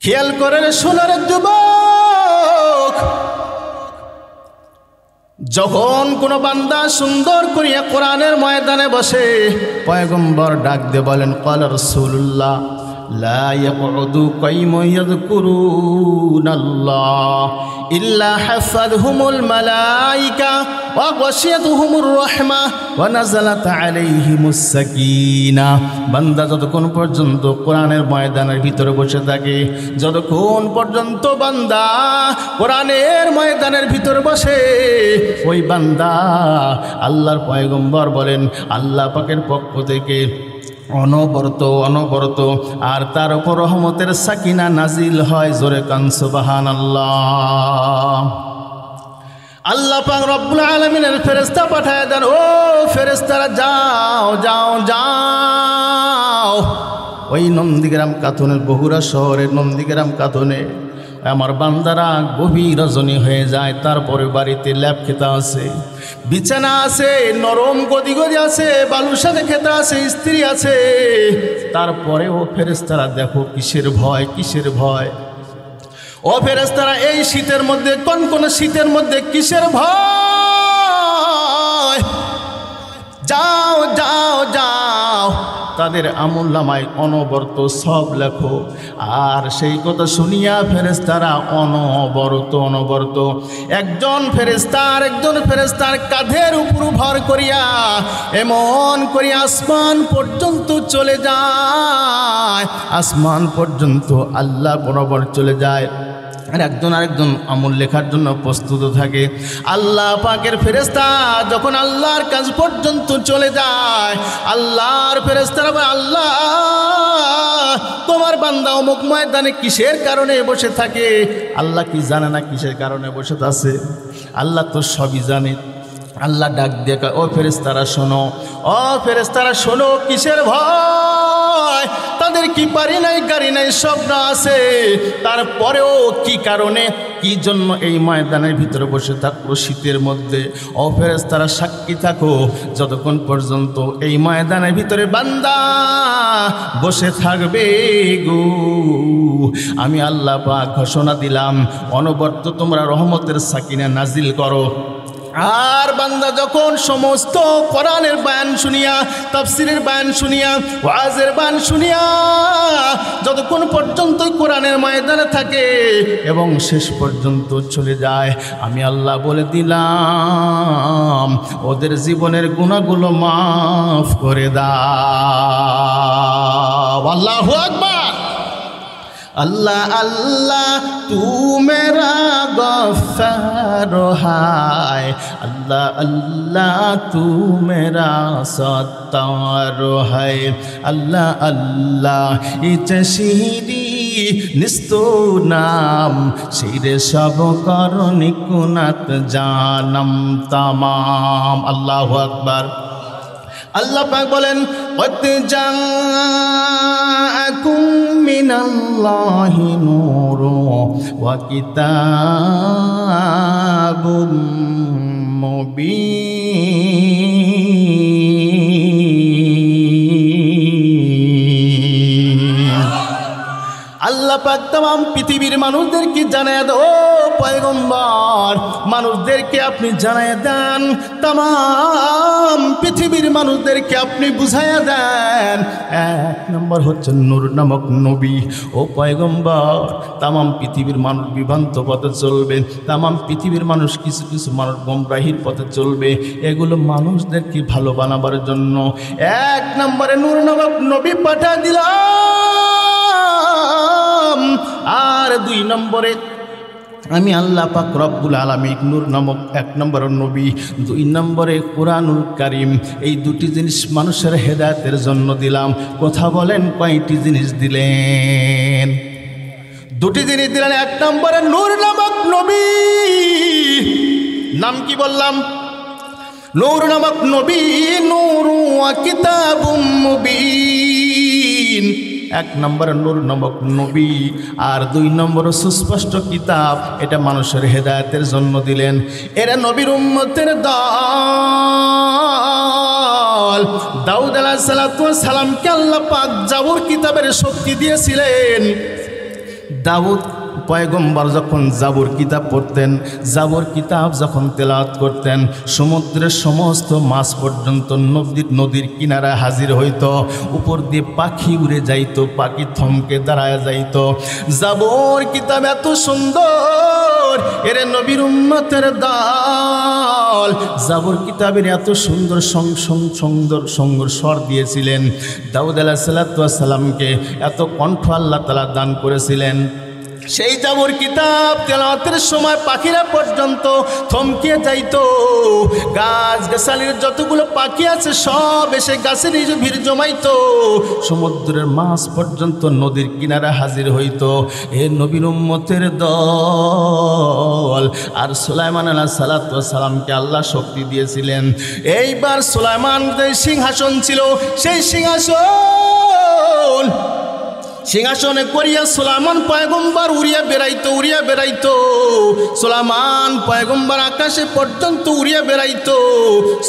খেয়াল করেন সোনার যুবক, যখন কোন বান্দা সুন্দর করিয়া কোরআনের ময়দানে বসে, পয়গম্বর ডাক দিয়ে বলেন, ক্বালা রাসূলুল্লাহ লা ইয়াকউদু কাইমা ইয়াযকুরুনাল্লাহ ইল্লা হাফাযহুমুল মালায়েকা ওয়া গাশিয়াতুহুমুর রাহমা ওয়া নাযালাত আলাইহিমুস সাকিনা। বান্দা যতক্ষণ পর্যন্ত কোরআনের ময়দানের ভিতরে বসে থাকে, যতক্ষণ পর্যন্ত বান্দা কোরআনের ময়দানের ভিতরে বসে, ওই বান্দা, আল্লাহর পয়গম্বর বলেন, আল্লাহ পাকের পক্ষ থেকে অনবরত আর তার উপর রহমতের সাকিনা নাজিল হয়। জোরে কান সুবহানাল্লাহ। আল্লাহ পাক রব্বুল আলামিনের ফেরেশতা পাঠায় দেন, ও ফেরেশতারা যাও যাও যাও, ওই নন্দীগ্রাম কাথনের, বগুড়া শহরের নন্দীগ্রাম কাথনে আমার বান্দারা গভীর রজনী হয়ে যায়, তারপরে বাড়িতে ল্যাপ খেতা আছে, বিছানা আছে, নরম গদি আছে, বালুর সাথে খেতা আছে, স্ত্রী আছে, তারপরেও ফেরেশতারা দেখো কিসের ভয়, কিসের ভয়। ও ফেরেশতারা এই শীতের মধ্যে, কোন শীতের মধ্যে কিসের ভয়? যাও যাও যাও, তাদের আমলনামায় অনবরত সব লেখো। আর সেই কথা শুনিয়া ফেরেশতারা অনবরত একজন ফেরেশতার কাঁধের উপর ভর করিয়া এমন করিয়া আসমান পর্যন্ত চলে যায়, আসমান পর্যন্ত আল্লাহ বরাবর চলে যায়। আর একজন আরেকজন আমল লেখার জন্য প্রস্তুত থাকে। আল্লাহ পাকের ফেরেশতা যখন আল্লাহর কাজ পর্যন্ত চলে যায়, আল্লাহর ফেরেশতারা বলে, আল্লাহ তোমার বান্দা অমুক ময়দানে কিসের কারণে বসে থাকে? আল্লাহ কি জানে না কিসের কারণে বসে আছে? আল্লাহ তো সবই জানে। আল্লাহ ডাক দিয়ে, ও ফেরেশতারা শোনো, ও ফেরেশতারা শোনো, কিসের ভয়? তাদের কি পারি নাই, গাড়ি নাই, স্বপ্ন আছে, তারপরেও কি কারণে, কি জন্য এই ময়দানের ভিতরে বসে থাকলো শীতের মধ্যে? ও ফেরেশতারা সাক্ষী থাকো, যতক্ষণ পর্যন্ত এই ময়দানের ভিতরে বান্দা বসে থাকবে গো, আমি আল্লাহ পাক ঘোষণা দিলাম, অনবরত তোমরা রহমতের সাকিনা নাজিল করো। আর বান্দা যখন সমস্ত কোরআনের বয়ান শুনিয়া, তাফসীরের বয়ান শুনিয়া, ওয়াজের বয়ান শুনিয়া যতক্ষণ পর্যন্ত কোরআনের ময়দানে থাকে এবং শেষ পর্যন্ত চলে যায়, আমি আল্লাহ বলে দিলাম ওদের জীবনের গুনাহগুলো মাফ করে দাও। আল্লাহু আকবার। अल्लाह अल्लाह तू मेरा गफ्फार है, अल्लाह अल्लाह तू मेरा सत्तार है, अल्लाह अल्लाह इचशिरी निस्तो नाम शिरे सब करनी कुनात जानम तमाम। अल्लाहु अकबर। আল্লাহ পাক বলেন, কদ জাআকুম মিনাল্লাহি নূরুন ওয়া কিতাবুম মুবিন। আল্লাহ পাক तमाम পৃথিবীর মানুষদেরকে জানায় দাও, ও পয়গম্বর, মানুষদেরকে আপনি জানায় দেন, तमाम পৃথিবীর মানুষদেরকে আপনি বুঝাইয়া দেন। এক নম্বর হচ্ছে নূর নামক নবী। ও পয়গম্বর, तमाम পৃথিবীর মানুষ বিভ্রান্ত পথে চলবে, तमाम পৃথিবীর মানুষ কিছু কিছু মানুষ গোমরাহির পথে চলবে, এগুলো মানুষদেরকে ভালো বানাবার জন্য এক নম্বরে নূর নামক নবী পাঠিয়ে দিলাম। আর দুই নম্বরে আমি আল্লাহ পাক রব্বুল আলামিন নূর নামক এক নম্বর নবী, দুই নম্বরে কোরআনুল কারীম, এই দুটি জিনিস মানুষের হেদায়েতের জন্য দিলাম। কথা বলেন কয়টি জিনিস দিলেন? দুটি জিনিস দিলেন। এক নম্বরে নূর নামক নবী, নাম কি বললাম? নূর নামক নবী, নূরু ওয়া কিতাবুম মুবিন। এক নম্বর নূর নামক নবী, আর দুই নম্বর সুস্পষ্ট কিতাব, এটা মানুষের হেদায়েতের জন্য দিলেন। এরা নবীর উম্মতের দল। দাউদ আলাইহিস সালামকে আল্লাহ পাক জাবুর কিতাবের শক্তি দিয়েছিলেন। দাউদ পয়গম্বর যখন জাবুর কিতাব পড়তেন, জাবুর কিতাব যখন তেলাওয়াত করতেন, সমুদ্রের সমস্ত মাছ পর্যন্ত নদীর কিনারায় হাজির হইত। উপর দিয়ে পাখি উড়ে যাইত, পাখি থমকে দাঁড়ায় যাইত। জাবুর কিতাব এত সুন্দর, এরে নবীর উম্মতের দল জাবুর কিতাবের এত সুন্দর সুন্দর স্বর দিয়েছিলেন। দাউদ আলাইহিস সালামকে এত কণ্ঠ আল্লাহ তাআলা দান করেছিলেন। সেই জাবুর কিতাব তেলাওয়াতের সময় পাখিরা পর্যন্ত থমকে যাইতো। গাছ গাছালির যতগুলো পাখি আছে সব এসে গাছের নিচে ভিড় জমাইতো। সমুদ্রের মাছ পর্যন্ত নদীর কিনারা হাজির হইতো। এ নবীর উম্মতের দল। আর সুলাইমান আলাইহিস সালামকে আল্লাহ শক্তি দিয়েছিলেন। এইবার সুলাইমানের সিংহাসন ছিল, সেই সিংহাসনে করিয়া সুলাইমান পয়গম্বর উড়িয়া বেড়াইতো। সুলাইমান পয়গম্বর আকাশে পর্যন্ত উড়িয়া বেড়াইতো।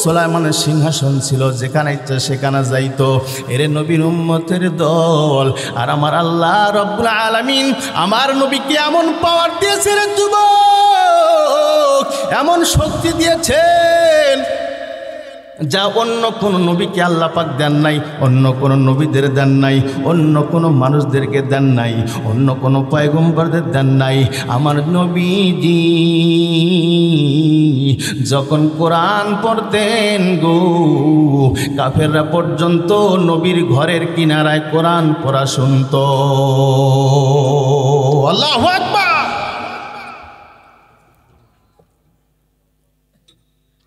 সুলাইমানের সিংহাসন ছিল, যেখানে ইচ্ছা সেখানে যাইতো। এরে নবীর উম্মতের দল। আর আমার আল্লাহ রব্বুল আলামিন আমার নবীকে এমন পাওয়ার দিয়েছে রে যুবক, এমন শক্তি দিয়েছেন যা অন্য কোনো নবীকে আল্লাহ পাক দেন নাই, অন্য কোনো নবীদের দেন নাই, অন্য কোনো মানুষদেরকে দেন নাই, অন্য কোনো পয়গম্বরদের দেন নাই। আমার নবীজি যখন কোরআন পড়তেন গো, কাফেররা পর্যন্ত নবীর ঘরের কিনারায় কোরআন পড়া শুনত। আল্লাহু আকবার।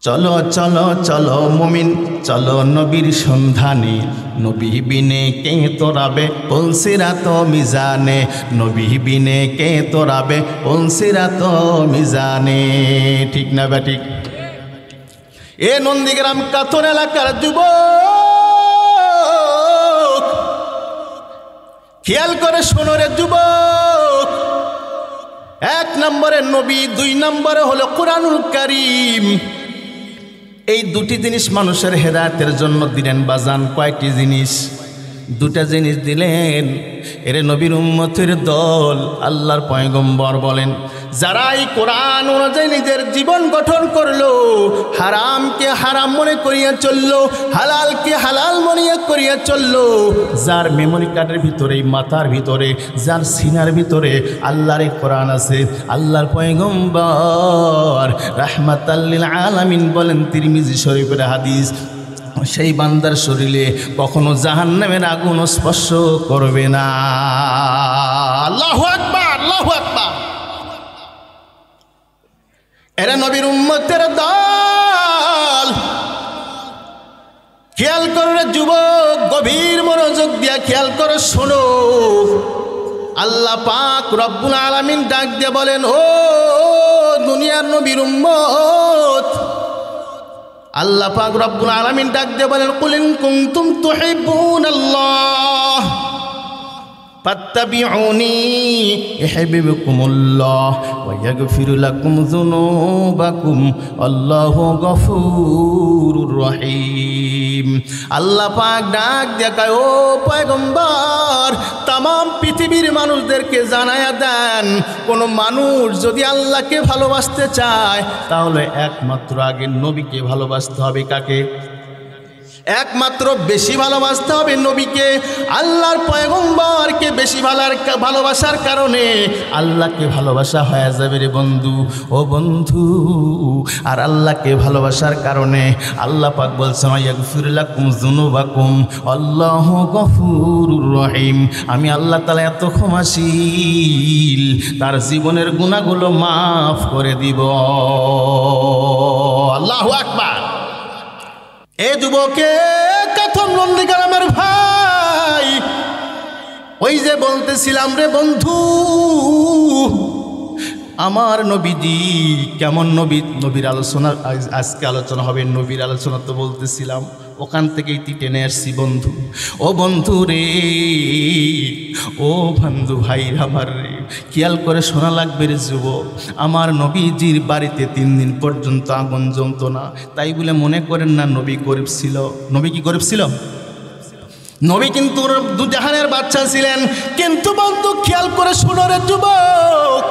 চলো চলো চলো মুমিন, চলো নবীর সন্ধানে, নবী বিনে কে তোরাবে পুলসিরাত মিজানে, নবী বিনে কে তোরাবে পুলসিরাত মিজানে। ঠিক না বা ঠিক? এ নন্দীগ্রাম কাতর এলাকার যুবক, খেয়াল করে শোনো রে যুবক। 1 নম্বরে নবী, 2 নম্বরে হলো কোরআনুল কারীম। এই দুটি জিনিস মানুষের হেদায়েতের জন্য দিলেন বাজান। কয়টি জিনিস? 2টা জিনিস দিলেন। এরে নবীর উম্মতের দল। আল্লাহর পয়গম্বর বলেন, যারা এই কোরআন অনুযায়ী নিজের জীবন গঠন করলো, হারামকে হারাম মনে করিয়া চললো, হালালকে হালাল মনে করিয়া চললো, যার মেমোরি কার্ডের ভিতরে, মাথার ভিতরে, যার সিনার ভিতরে আল্লাহর কোরআন আছে, আল্লাহর পয়গম্বর রাহমাতাল লিল আলামিন বলেন, তিরমিজি শরীফের হাদিস, সেই বান্দার শরীরে কখনো জাহান্নামের আগুন স্পর্শ করবে না। আল্লাহু আকবার, আল্লাহু আকবার। এরা নবীর উম্মতের দল। খেয়াল করো যুবক, গভীর মনোযোগ দিয়া খেয়াল করে শোনো। আল্লাহ পাক রব্বুল আলামিন ডাক দিয়ে বলেন, ও দুনিয়ার নবীর উম্মত, আল্লাহ পাক রব্বুল আলামিন ডাক দিয়ে বলেন, কুল ইন কুনতুম তুহিব্বুনাল্লাহ ফাত্তাবিউনি ইউহিব্বুকুমুল্লাহ ওয়া ইয়াগফির লাকুম যুনুবাকুম আল্লাহু গফুরুর রহিম। আল্লাহ পাক ডাক দিয়ে কয়, ও পয়গম্বর, তাম পৃথিবীর মানুষদেরকে জানায়া দেন, কোনো মানুষ যদি আল্লাহকে ভালোবাসতে চায় তাহলে একমাত্র আগে নবীকে ভালোবাসতে হবে। কাকে? একমাত্র বেশি ভালোবাসতে হবে নবীকে। আল্লাহর পয়গম্বরকে বেশি ভালোবাসার কারণে আল্লাহকে ভালোবাসা হয়ে যাবে রে বন্ধু, ও বন্ধু। আর আল্লাহকে ভালোবাসার কারণে আল্লাহ পাক বলছেন, ইয়াগফির লাকুম যুনুবাকুম আল্লাহু গফুরুর রহিম। আমি আল্লাহ তাআলা এত ক্ষমাশীল, তার জীবনের গুনাহগুলো মাফ করে দিব। আল্লাহু আকবার। এ যুবকে কথম নন্দীগ্রামের ভাই, ওই যে বলতেছিলাম রে বন্ধু, আমার নবীজি কেমন নবী, নবীর আলোচনা আজকে আলোচনা হবে। নবীর আলোচনা তো বলতেছিলাম, ওখান থেকেই টেনে আসছি বন্ধু। ও বন্ধু রে, ও বন্ধু ভাই আমার রে, খেয়াল করে শোনা লাগবে রে যুবক। আমার নবীজির বাড়িতে 3 দিন পর্যন্ত আগুন জ্বলত না। তাই বলে মনে করেন না নবী গরিব ছিল। নবী কি গরিব ছিল? নবী কিন্তু দুজাহানের বাচ্চা ছিলেন। কিন্তু বন্ধু খেয়াল করে শুনো রে যুবক,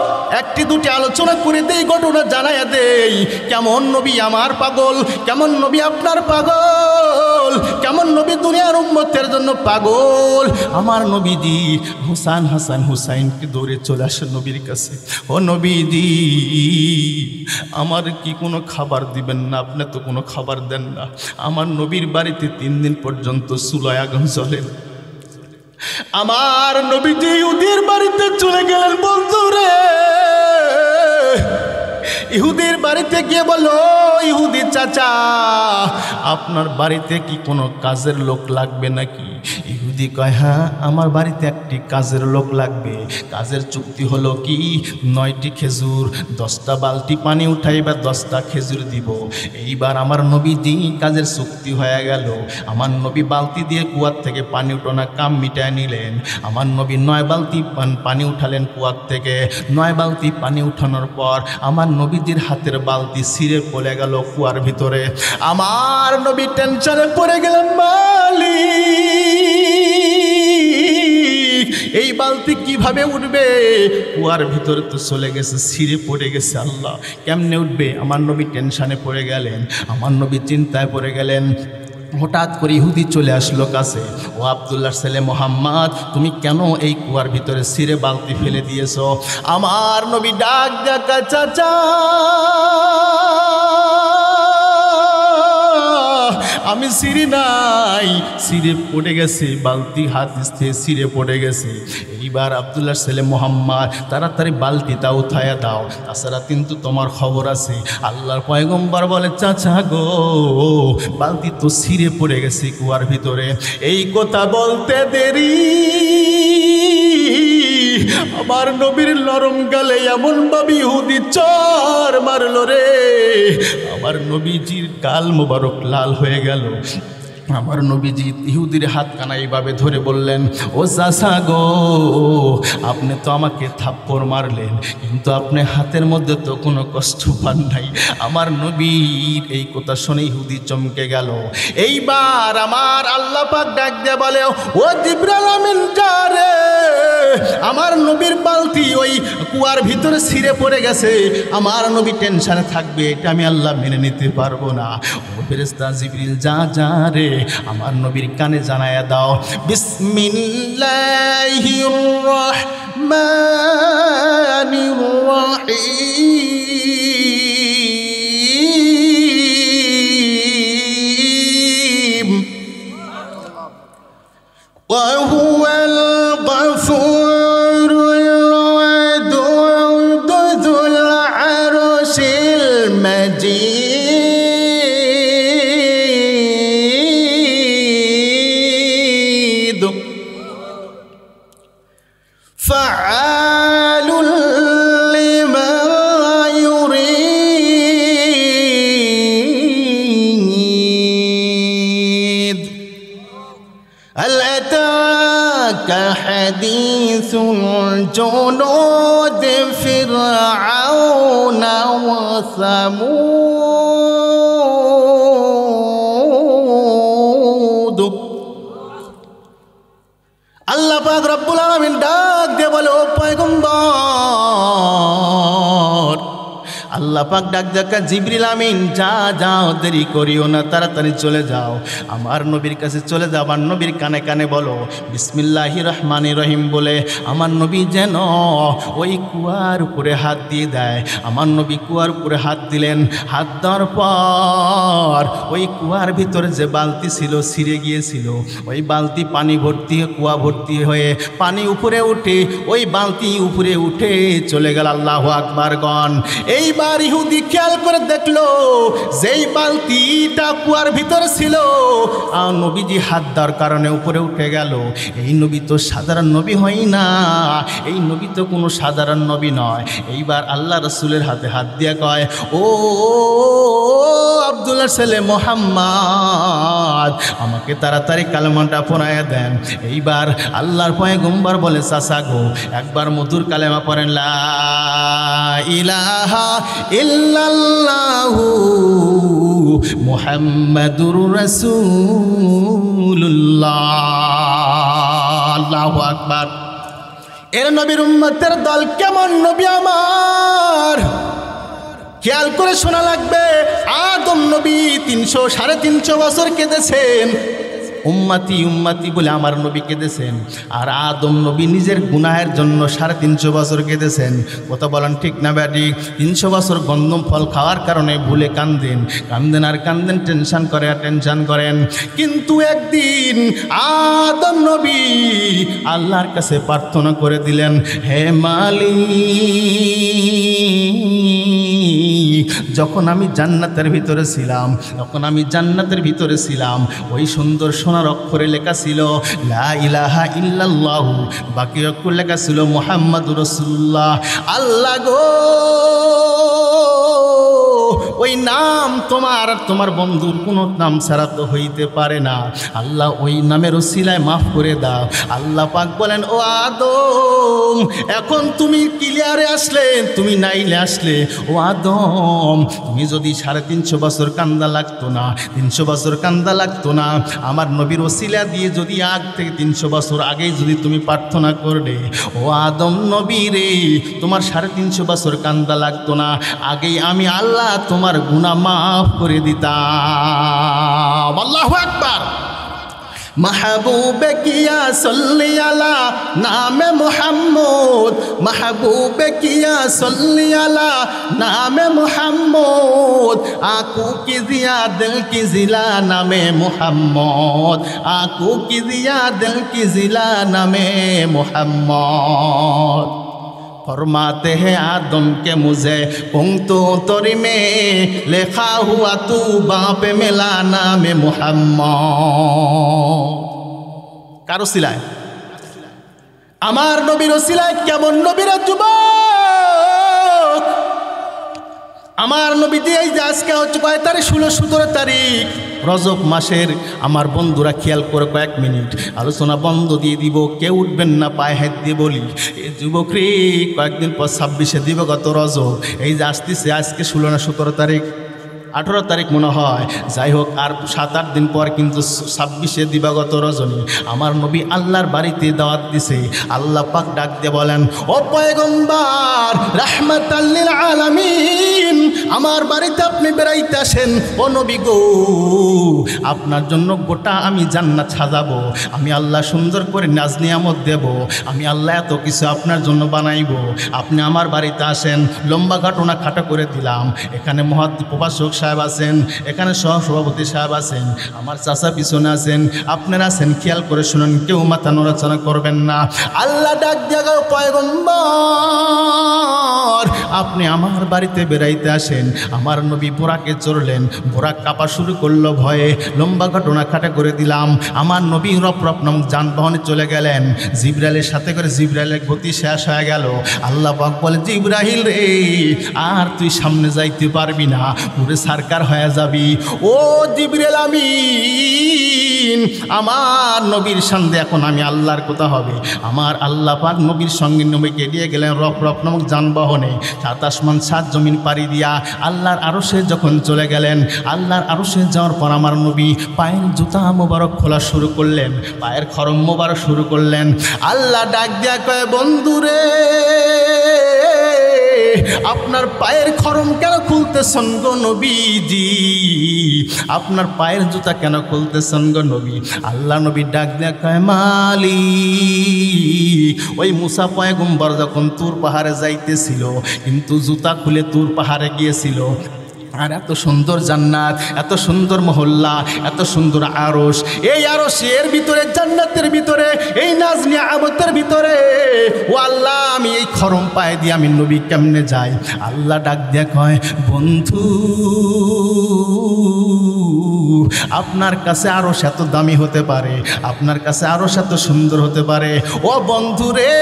একটি দুটি আলোচনা করে দেই, ঘটনা জানাইয়া দেই। কেমন নবী আমার পাগল, কেমন নবী আপনার পাগল, কেমন নবী দুনিয়ার উম্মতের জন্য পাগল। আমার নবীজি হুসাইন হাসান হুসাইনকে দৌড়ে চলে আসে নবীর কাছে। ও নবীজি, আমার কি কোনো খাবার দিবেন না? আপনি তো কোনো খাবার দেন না। আমার নবীর বাড়িতে 3 দিন পর্যন্ত চুলায় আগুন জ্বলে। আমার নবীজি ইহুদির বাড়িতে চলে গেলেন বন্ধুরে। ইহুদির বাড়িতে গিয়ে বলো, ইহুদি চাচা আপনার বাড়িতে কি কোনো কাজের লোক লাগবে নাকি? ইহুদি কয় হ্যাঁ, আমার বাড়িতে একটি কাজের লোক লাগবে। কাজের চুক্তি হলো কি, 9টি খেজুর, 10টা বালতি পানি উঠাইবা, 10টা খেজুর দিব। এইবার আমার নবীজি কাজের চুক্তি হয়ে গেল। আমার নবী বালতি দিয়ে কুয়ার থেকে পানি উঠানো কাম মিটায় নিলেন। আমার নবী 9 বালতি পানি উঠালেন কুয়ার থেকে। 9 বালতি পানি উঠানোর পর আমার নবীজির হাতের বালতি ছিঁড়ে পড়ে গেল কুয়ার ভিতরে। আমার নবী টেনশনে পড়ে গেলেন, মালিক এই বালতি কিভাবে উঠবে? কুয়ার ভিতরে তো চলে গেছে, ছিঁড়ে পড়ে গেছে। আল্লাহ কেমনে উঠবে? আমার নবী টেনশনে পড়ে গেলেন, আমার নবী চিন্তায় পড়ে গেলেন। হঠাৎ করে ইহুদি চলে আসলো কাছে। ও আব্দুল্লাহর ছেলে মোহাম্মদ, তুমি কেন এই কুয়ার ভিতরে ছিঁড়ে বালতি ফেলে দিয়েছ? আমার নবী ডাক ডাকা, চাচা আমি ছিঁড়ি নাই, ছিঁড়ে পড়ে গেছে, বালতি হাত দিতে ছিঁড়ে পড়ে গেছে। এইবার আব্দুল্লাহর ছেলে মোহাম্মদ, তাড়াতাড়ি বালতিটা উঠাইয়া দাও, তাছাড়া কিন্তু তোমার খবর আছে। আল্লাহর পয়গম্বর বলে, চাচা গো বালতি তো ছিঁড়ে পড়ে গেছে কুয়ার ভিতরে। এই কথা বলতে দেরি আমার নবীর নরম গালে এমন ভাবে ইহুদি চর মারলো রে, আমার নবীজির গাল মোবারক লাল হয়ে গেল। আমার নবীজি ইহুদির হাত কানা এইভাবে ধরে বললেন, ও চাচা গো আপনি তো আমাকে থাপ্পড় মারলেন, কিন্তু আপনি হাতের মধ্যে তো কোনো কষ্ট পান নাই। আমার নবীর এই কথা শুনে ইহুদি চমকে গেল। এইবার আমার আল্লাহ পাক ডাক দিয়ে বলে, ও জিবরাইল আমিন যা রে, আমার নবীর বালতি ওই কুয়ার ভিতরে ছিঁড়ে পড়ে গেছে, আমার নবী টেনশনে থাকবে, এটা আমি আল্লাহ মেনে নিতে পারবো না। ও ফেরেশতা জিবরিল যা যা রে, আমার নবীর কানে জানায়া দাও, বিসমিল্লাহির রহমানির রহিম ওয়া হুয়াল গফুরুর ওয়াদুদ যুল আরশিল মাজিদ ফাআলুল লিমা يريد هل أتاك حديث الجنود فرعون وثمود আল্লাহ পাক রব্বুল আলামিন ডাক দিয়ে বলে, ও পয়গম্বর, আল্লাহ পাক ডাক দেখা, জিবরিল আমিন যা যাও, দেরি করিও না, তাড়াতাড়ি চলে যাও, আমার নবীর কাছে চলে যাও। আমার নবীর কানে কানে বলো বিসমিল্লাহির রহমানির রহিম বলে আমার নবী যেন ওই কুয়ার উপরে হাত দিয়ে দেয়। আমার নবী কুয়ার উপরে হাত দিলেন। হাত দেওয়ার পর ওই কুয়ার ভিতরে যে বালতি ছিল ছিঁড়ে গিয়েছিল, ওই বালতি পানি ভর্তি, কুয়া ভর্তি হয়ে পানি উপরে উঠে, ওই বালতি উপরে উঠে চলে গেল। আল্লাহু আকবার গণ। এইবার ইহুদি খেয়াল করে দেখলো যেই বালতিটা কুয়ার ভিতরে ছিল, আর নবীজি হাত দেওয়ার কারণে উপরে উঠে গেল। এই নবী তো সাধারণ নবী হয় না, এই নবী তো কোনো সাধারণ নবী নয়। এইবার আল্লাহ রাসূলের হাতে হাত দিয়ে কয়, ও আব্দুল্লাহর ছেলে মোহাম্মদ, আমাকে তাড়াতাড়ি কালেমাটা পড়াইয়া দেন। এইবার আল্লাহর পয়গম্বর বলে, চাচা গো একবার মধুর কালেমা পড়েন, লা ইলাহা ইল্লাল্লাহু মুহাম্মাদুর রাসূলুল্লাহ। আল্লাহু আকবার। এর নবীর উম্মতের দল কেমন নবী আমার খেয়াল করে শোনা লাগবে। আদম নবী 300-350 বছর কেঁদেছেন, উম্মতি উম্মতি বলে আমার নবী কেঁদেছেন। আর আদম নবী নিজের গুনাহের জন্য 350 বছর কেঁদেছেন। কথা বলেন ঠিক না ব্যাটি? 300 বছর গন্ধম ফল খাওয়ার কারণে ভুলে কান্দেন, কান্দেন আর কান্দেন, টেনশন করে আর টেনশন করেন। কিন্তু একদিন আদম নবী আল্লাহর কাছে প্রার্থনা করে দিলেন, হে মালিক, যখন আমি জান্নাতের ভিতরে ছিলাম, ওই সুন্দর সোনার অক্ষরে লেখা ছিল লা ইলাহা ইল্লাল্লাহু, বাকি অক্ষর লেখা ছিল মুহাম্মাদুর রাসূলুল্লাহ। আল্লাহ গো, ওই নাম তোমার বন্ধুর কোনো নাম ছাড়া তো হইতে পারে না। আল্লাহ ওই নামের ওসিলায় মাফ করে দাও। আল্লাহ পাক বলেন, ও আদম, এখন তুমি ক্লিয়ারে আসলে, তুমি নাইলে আসলে। ও আদম, তুমি যদি 350 বছর কান্দা লাগতো না, 300 বছর কান্দা লাগতো না, আমার নবীর ওসিলা দিয়ে যদি আগ থেকে 300 বছর আগেই যদি তুমি প্রার্থনা করবে, ও আদম নবী রে, তোমার 350 বছর কান্দা লাগতো না, আগেই আমি আল্লাহ তোমার গুনাহ মাফ করে দিতাম। আল্লাহু আকবার। महबूब किया सल्ली अला नाम मुहम्मद, महबूब किया सल्ली अला नाम मुहम्मद, आंखों की जिया दिल की जिला नामे मुहम्मद, आंखों की जिया दिल की जिला नामे मुहम्मद। फरमाते हैं आदम के मुझे पुंक्तो तोरी में लिखा हुआ तू बाप मिला नाम मुहम्मद। कारो सिलाय আমার নবীর ওসিলায় কেমন নবীরা যুবক, আমার নবী দিয়ে এই যে আজকে হচ্ছে কয় তারিখ, 16-17 তারিখ রজব মাসের। আমার বন্ধুরা খেয়াল করে কয়েক মিনিট আলোচনা বন্ধ দিয়ে দিব, কেউ উঠবেন না, পায়ে হাত দিয়ে বলি, এই যুবক রে, কয়েকদিন পর 26-এ দিবগত রজব, এই যে আসতেছে, আজকে 16 না 17 তারিখ, 18 তারিখ মনে হয়, যাই হোক আর 7-8 দিন পর কিন্তু 26-এ দিবাগত রজনী। আমার নবী আল্লাহর বাড়িতে দাওয়াত দিছে। আল্লাহ পাক ডাক দিয়ে বলেন, ও পয়গম্বর রাহমাতাল লিল আলামিন, আমার বাড়িতে আপনি বেড়াইতে আসেন। ও নবী গো, আপনার জন্য গোটা আমি জান্নাত সাজাবো, আমি আল্লাহ সুন্দর করে নাজ নিয়ামত দেব, আমি আল্লাহ এত কিছু আপনার জন্য বানাইব, আপনি আমার বাড়িতে আসেন। লম্বা ঘটনা খাটো করে দিলাম। এখানে প্রভাষক সাহেব আছেন, এখানে সহসভাপতি সাহেব আছেন, আমার চাচা পিছনে আছেন, আপনারা আছেন, খেয়াল করে শুনুন, কেউ মাথা নড়াচড়া করবেন না। আল্লাহ ডাক দিয়া গো, পয়গম্বর আপনি আমার বাড়িতে বেড়াইতে আসেন। আমার নবী বোরাকে চড়লেন, বোরাক কাঁপা শুরু করলো ভয়ে। লম্বা ঘটনা খাটা করে দিলাম। আমার নবী রপ নামক যানবাহনে চলে গেলেন। জিবরাইলের সাথে করে জিবরাইলের গতি শেষ হয়ে গেল। আল্লাহ পাক বলে, জিবরাইল রে, আর তুই সামনে যাইতে পারবি না, পুরো সরকার হয়ে যাবি। ও জিবরাইল আমিন, আমার নবীর সঙ্গে এখন আমি আল্লাহর কথা হবে। আমার আল্লাহ পাক নবীর সঙ্গে নবীকে দিয়ে গেলেন রপ নামক যানবাহনে। 7 আসমান 7 জমিন পাড়ি দিয়া আল্লাহর আরশে যখন চলে গেলেন, আল্লাহর আরশে যাওয়ার পর আমার নবী পায়ের জুতা মোবারক খোলা শুরু করলেন, পায়ের খরম মোবারক শুরু করলেন। আল্লাহ ডাক দিয়া কয়, বন্ধুরে, আপনার পায়ের খরম কেন খুলতেছেন গো নবীজি, আপনার পায়ের জুতা কেন খুলতেছেন গো নবী? আল্লাহ নবী ডাক দিয়া কয়, মালিক, ওই মুসা পয়গম্বর যখন তুর পাহাড়ে যাইতেছিল, কিন্তু জুতা খুলে তুর পাহাড়ে গিয়েছিল। আর এত সুন্দর জান্নাত, এত সুন্দর মহল্লা, এত সুন্দর আরশ, এই আরশের ভিতরে, জান্নাতের ভিতরে, এই নাজ নিয়ামতের ভিতরে, ও আল্লাহ, আমি এই খরম পায়ে দিয়ে আমি নবী কেমনে যাই? আল্লাহ ডাক দিয়া কয়, বন্ধু, আপনার কাছে আরশ এত দামি হতে পারে, আপনার কাছে আরশ এত সুন্দর হতে পারে, ও বন্ধু রে,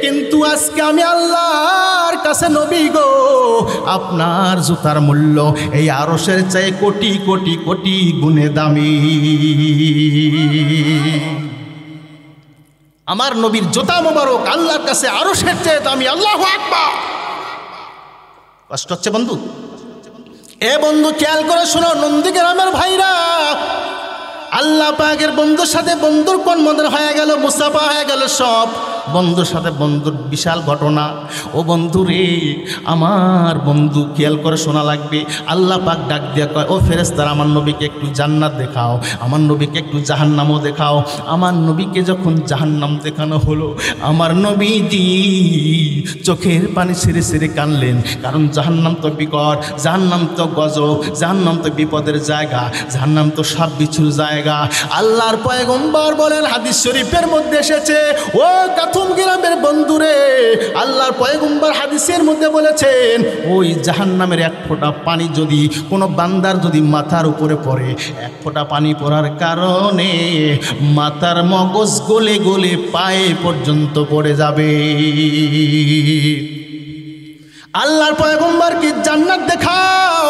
কিন্তু আজকে আমি আল্লাহর কাছে নবী গো, আপনার জুতার মূল্য এই আরশের চাই কোটি কোটি কোটি গুণে দামি। আমার নবীর জুতা মোবারক আল্লাহর কাছে আরশের চেয়ে দামি। আল্লাহু আকবার। কষ্ট হচ্ছে বন্ধু? এ বন্ধু খেয়াল করে শোনো, নন্দীগ্রামের ভাইরা, আল্লাহ পাকের বন্ধুর সাথে বন্ধুর কর্মদের হয়ে গেল, মুসাফা হয়ে গেল সব। বন্ধুর সাথে বন্ধুর বিশাল ঘটনা। ও বন্ধু রে, আমার বন্ধু খেয়াল করে শোনা লাগবে। আল্লাহ পাক ডাক দিয়ে কয়, ও ফেরেশতারা, আমার নবীকে একটু জান্নাত দেখাও, আমার নবীকে একটু জাহান্নামও দেখাও। আমার নবীকে যখন জাহান্নাম দেখানো হলো, আমার নবীজি চোখের পানি ছেড়ে ছেড়ে কানলেন। কারণ জাহান্নাম তো বিকট, জাহান্নাম তো গজব, জাহান্নাম তো বিপদের জায়গা, জাহান্নাম তো সাপ বিচ্ছুর জায়গা। আল্লাহর পয়গম্বর বলেন, হাদিস শরীফের মধ্যে এসেছে, ও কাথুম গ্রামের বন্ধুরে, আল্লাহর পয়গম্বর হাদিসের মধ্যে বলেছেন, ওই জাহান্নামের এক ফোঁটা পানি যদি কোনো বান্দার যদি মাথার উপরে পড়ে, এক ফোঁটা পানি পড়ার কারণে মাথার মগজ গলে গলে পায়ে পর্যন্ত পড়ে যাবে। আল্লাহর পয়গম্বরকে জান্নাত দেখাও।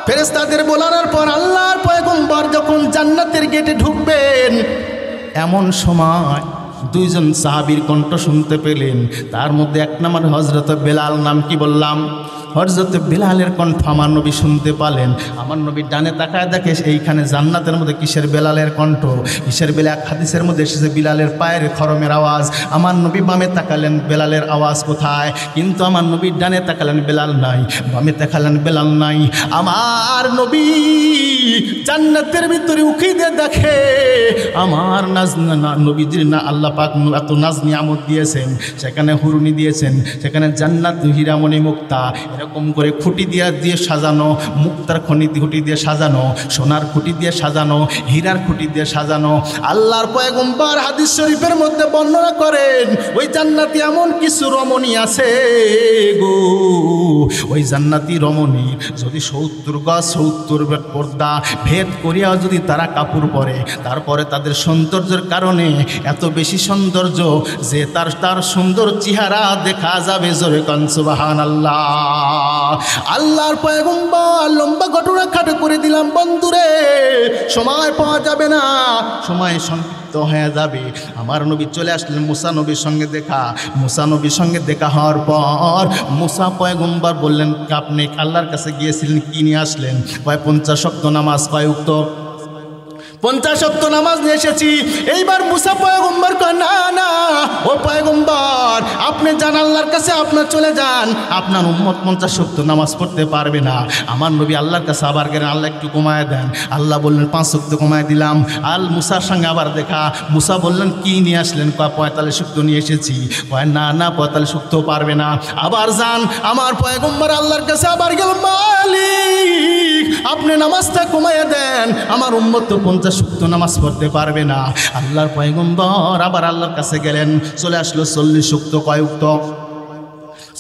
ফেরেশতাদের বলার পর আল্লাহর পয়গম্বর যখন জান্নাতের গেটে ঢুকবেন, এমন সময় দুইজন সাহাবীর কণ্ঠ শুনতে পেলেন। তার মধ্যে এক নম্বর হযরত বেলাল, নাম কি বললাম, হযরত বেলালের কণ্ঠ আমার নবী শুনতে পেলেন। আমার নবী ডানে তাকায় দেখে এইখানে জান্নাতের মধ্যে কিসের বেলালের কণ্ঠ, কিসের বেলাল। হাদিসের মধ্যে এসেছে বিলালের পায়ের খরমের আওয়াজ। আমার নবী বামে তাকালেন, বেলালের আওয়াজ কোথায়? কিন্তু আমার নবীর ডানে তাকালেন, বেলাল নাই, বামে তাকালেন, বেলাল নাই। আমার নবী জান্নাতের ভিতরে উকি দিয়ে দেখে, আমার নবীজির না আল্লাহ পাক এত নাজ নিয়ামত দিয়েছেন, সেখানে হুরুনি দিয়েছেন, সেখানে জান্নাত হীরামণি মুক্তা এরকম করে খুঁটি দিয়ে সাজানো, মুক্তার খুঁটি দিয়ে সাজানো, সোনার খুঁটি দিয়ে সাজানো, হীরার খুঁটি দিয়ে সাজানো। আল্লাহর পয়গম্বর হাদিস শরীফের মধ্যে বর্ণনা করেন, ওই জান্নাতি এমন কিছু রমণী আছে গো, ওই জান্নাতি রমণী যদি 70 গজ 70 পর্দা ভেদ করিয়াও যদি তারা কাপড় পরে, তারপরে তাদের সৌন্দর্যের কারণে এত বেশি সৌন্দর্য যে তার সুন্দর চেহারা দেখা যাবে। জোরে কান সুবহানাল্লাহ। আল্লাহর পয়গম্বর লম্বা ঘটনা খাটো করে দিলাম বন্ধুরে, সময় পাওয়া যাবে না, সময় সংক্ষিপ্ত হয়ে যাবে। আমার নবী চলে আসলেন, মুসা নবীর সঙ্গে দেখা। মুসা নবীর সঙ্গে দেখা হওয়ার পর মুসা পয়গম্বর বললেন, আপনি আল্লাহর কাছে গিয়েছিলেন, কি নিয়ে আসলেন? কয় 50 ওয়াক্ত নামাজ। কয় উক্ত? 50 ওয়াক্ত নামাজ নিয়ে এসেছি। এইবার মুসা পয়গম্বর কয়, না না ও পয়গম্বর, আপনি যান আল্লাহর কাছে, আপনার চলে যান, আপনার উম্মত 50 ওয়াক্ত নামাজ পড়তে পারবে না। আমার নবী আল্লাহর কাছে আবার গেলেন, আল্লাহ একটু কমায় দেন। আল্লাহ বললেন 5 ওয়াক্ত কমায় দিলাম। মুসার সঙ্গে আবার দেখা। মুসা বললেন, কি নিয়ে আসলেন? কয় 45 ওয়াক্ত নিয়ে এসেছি। কয় না না, 45 ওয়াক্ত পারবে না। আবার যান। আমার পয়গম্বর আল্লাহর কাছে আবার গেল, মালিক আপনি নামাজটা কমায় দেন, আমার উম্মত তো 50 ওয়াক্ত নামাজ পড়তে পারবে না। আল্লাহর পয়গম্বর আবার আল্লাহর কাছে গেলেন, চলে আসলো 40 ওয়াক্ত। কয় ওয়াক্ত?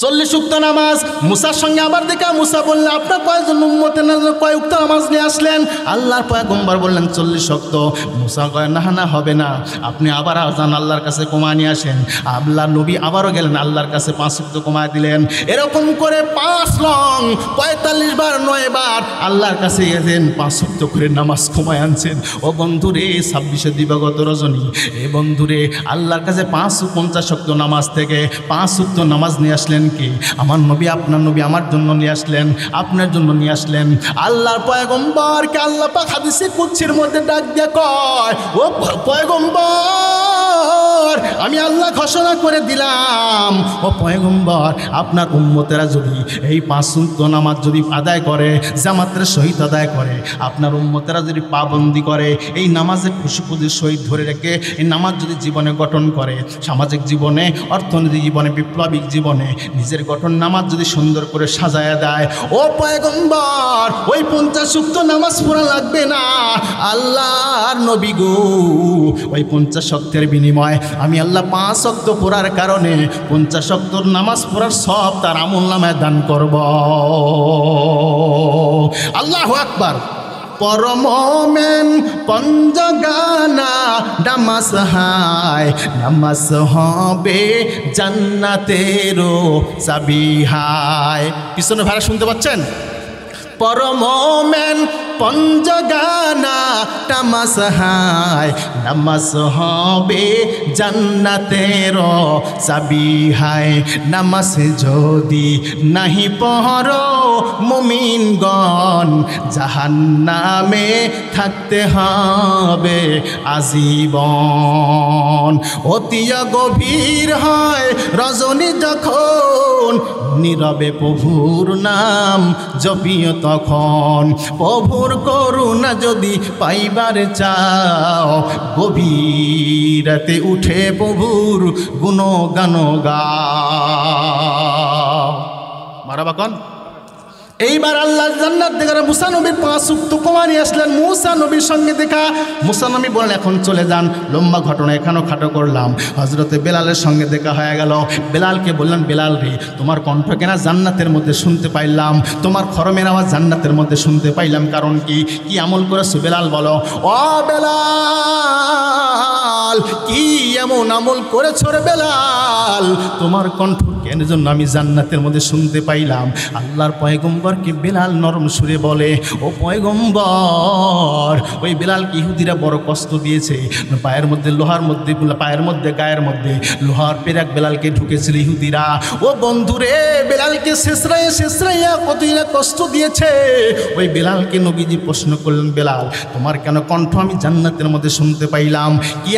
40 ওয়াক্ত নামাজ। মুসার সঙ্গে আবার দেখা। মুসা বললেন, আপনার কয়জন উম্মতের কয় ওয়াক্ত নামাজ নিয়ে আসলেন? আল্লাহর পয়গম্বর বললেন 40 ওয়াক্ত। মুসা কয়, না না, হবে না, আপনি আবার যান আল্লাহর কাছে কমায় নিয়ে আসেন। আল্লাহর নবী আবারও গেলেন, আল্লাহর কাছে 5 ওয়াক্ত কমায় দিলেন। এরকম করে 5 লং 45 বার 9 বার আল্লাহর কাছে গেছেন, 5 ওয়াক্ত করে নামাজ কমায় আনছেন। ও বন্ধুরে, 26 দিবাগত রজনী, এ বন্ধুরে, আল্লাহর কাছে 50 ওয়াক্ত নামাজ থেকে 5 ওয়াক্ত নামাজ নিয়ে আসলেন কি? আমার নবী, আপনার নবী আমার জন্য নিয়ে আসলেন, আপনার জন্য নিয়ে আসলেন। আল্লাহর পয়গম্বরকে আল্লাহ পাক হাদিসে কুদসির মধ্যে ডাক দিয়ে কয়, ও পয়গম্বর, আমি আল্লাহ ঘোষণা করে দিলাম, ও পয়গম্বর, আপনার উম্মতেরা যদি এই 5 ওয়াক্ত নামাজ যদি আদায় করে, জামাতের সহিত আদায় করে, আপনার উম্মতেরা যদি পাবন্দি করে, এই নামাজে খুশি খুশি সহিত ধরে রেখে এই নামাজ যদি জীবনে গঠন করে, সামাজিক জীবনে, অর্থনৈতিক জীবনে, বিপ্লবিক জীবনে নিজের গঠন নামাজ যদি সুন্দর করে সাজায়া দেয়, ও পয়গম্বর, ওই 50 ওয়াক্ত নামাজ পড়া লাগবে না। আল্লাহর নবী গো, ওই 50 ওয়াক্তের বিনিময়ে আমি আল্লাহ 5 ওয়াক্ত পড়ার কারণে 50 ওয়াক্ত নামাজ পড়ার সব তার আমলনামায় দান করব। আল্লাহু আকবার। পরমমেন পঞ্জগানা নামাজ হায়, নামাজ হবে জান্নাতেরও চাবি হায়। পিছনে ভাড়া শুনতে পাচ্ছেন? পরমোমেন পঞ্জগানা তামাস হায় নামাজ হবে জান্নাতের চাবি হায় নামাজ যদি নাহি পহর মুমিনগণ জাহান্নামে থাকতে হবে আজীবন। অতি গভীর হয় রজনী যখন নীরবে প্রভুর নাম জপিও তখন। প্রভুর করুণা যদি পাইবার চাও গভীর রাতে উঠে প্রভুর গুণগান গাও। মারাবা কন। এইবার আল্লাহ জান্নাত দেখার মুসা নবীর 5 ওয়াক্ত কুমারী আসলেন, মুসা নবীর সঙ্গে দেখা। মুসা নবী বলেন এখন চলে যান, লম্বা ঘটনা এখানেও খাটো করলাম। হজরতে বেলালের সঙ্গে দেখা হয়ে গেল। বেলালকে বললেন, বেলাল রে তোমার কণ্ঠ কেনা জান্নাতের মধ্যে শুনতে পাইলাম, তোমার খরমের আওয়াজ জান্নাতের মধ্যে শুনতে পাইলাম, কারণ কি কি আমল করেছো বেলাল বলো। ও বেলাল কি এমন আমল করেছো রে বেলাল, তোমার কণ্ঠ কেন জন্য আমি জান্নাতের মধ্যে শুনতে পাইলাম। আল্লাহর পয়গম্বরকে বেলাল নরম সুরে বলে, ও পয়গম্বর ওই বেলালকে ইহুদিরা বড় কষ্ট দিয়েছে, পায়ের মধ্যে লোহার মধ্যে পায়ের মধ্যে গায়ের মধ্যে লোহার পেরাক বেলালকে ঢুকেছিল ইহুদিরা। ও বন্ধুরে বেলালকে শেষরাইয়া কতইরা কষ্ট দিয়েছে। ওই বেলালকে নবীজি প্রশ্ন করলেন, বেলাল তোমার কেন কণ্ঠ আমি জান্নাতের মধ্যে শুনতে পাইলাম, কি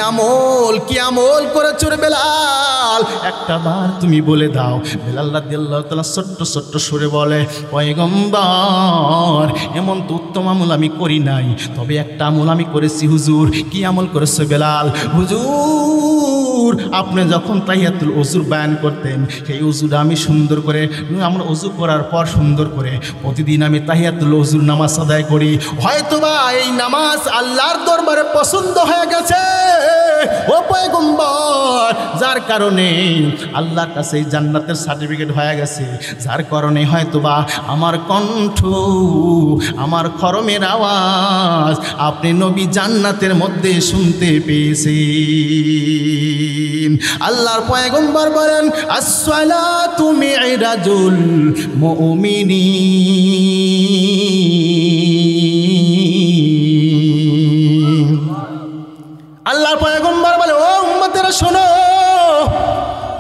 আমল করেছো রে বেলাল, একটা বার তুমি বলে দাও। বেলাল রাদিয়াল্লাহু তাআলা ছোট্ট ছোট্ট সুরে বলে, পয়গম্বর এমন তো উত্তম আমল আমি করি নাই, তবে একটা আমল আমি করেছি হুজুর। কি আমল করেছো বেলাল? হুজুর আপনি যখন তাহিয়াতুল ওযুর বয়ান করতেন সেই ওযুটা আমি সুন্দর করে, আমরা ওযু করার পর সুন্দর করে প্রতিদিন আমি তাহিয়াতুল ওযুর নামাজ আদায় করি। হয়তোবা এই নামাজ আল্লাহর দরবারে পছন্দ হয়ে গেছে ও পয়গম্বর, যার কারণে আল্লাহর কাছে এই জান্নাতের সার্টিফিকেট হয়ে গেছে, যার কারণে হয়তোবা আমার কণ্ঠ আমার খরমের আওয়াজ আপনি নবী জান্নাতের মধ্যে শুনতে পেয়েছেন। আল্লাহর পয়গম্বর বলেন, আসসালাতু মি'রাজুল মুমিনিন। আল্লাহর পয়গম্বর বলে, ও উম্মতেরা শোনো,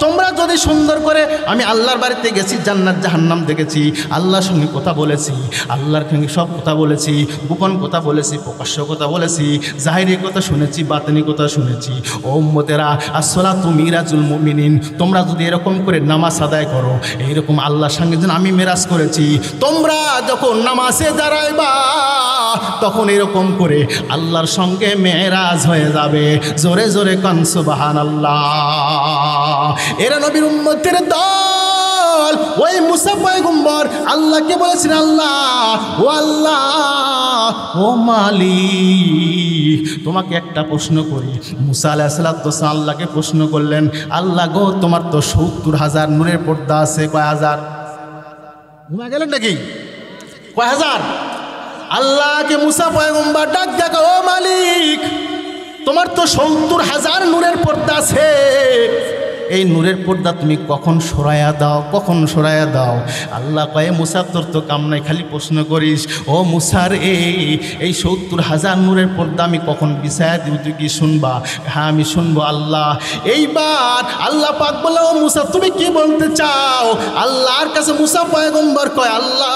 তোমরা যদি সুন্দর করে, আমি আল্লাহর বাড়িতে গেছি, জান্নাত জাহান্নাম দেখেছি, আল্লাহর সঙ্গে কথা বলেছি, আল্লাহর সঙ্গে সব কথা বলেছি, গোপন কথা বলেছি, প্রকাশ্য কথা বলেছি, জাহিরি কথা শুনেছি, বাতিনি কথা শুনেছি। ও উম্মতেরা, আসসালাতু মিরাজুল মুমিনিন, তোমরা যদি এরকম করে নামাজ আদায় করো, এইরকম আল্লাহর সঙ্গে যেন আমি মেরাজ করেছি, তোমরা যখন নামাজে দাঁড়াইবা তখন এরকম করে আল্লাহর সঙ্গে মেরাজ হয়ে যাবে। জোরে জোরে কান সুবহানাল্লাহ। এরা নবীর উম্মতের দল। ওই মুসা পয়গম্বর আল্লাহকে বলেছেন, আল্লাহ ও মালিক তোমাকে একটা প্রশ্ন করি। মুসা আলাইহিস সালাম আল্লাহকে প্রশ্ন করলেন, আল্লাহ গো তোমার তো ৭০,০০০ নূরের পর্দা আছে, কয় হাজার? ঘুমা গেলেন নাকি? কয় হাজার? আল্লাহকে মুসা পয়গম্বর ডাক দেখো, ও মালিক তোমার তো ৭০,০০০ নূরের পর্দা আছে, এই নূরের পর্দা তুমি কখন সরাইয়া দাও? আল্লাহ কয়ে, মুসা তোর তো কাম নাই, খালি প্রশ্ন করিস। ও মুসার এই ৭০,০০০ নূরের পর্দা আমি কখন বিছায়া দিব, তুই কি শুনবা? হ্যাঁ আমি শুনবো আল্লাহ। এইবার আল্লাহ পাক বলে, ও মুসা তুমি কি বলতে চাও? আল্লাহর কাছে মুসা পয়গম্বর কয়, আল্লাহ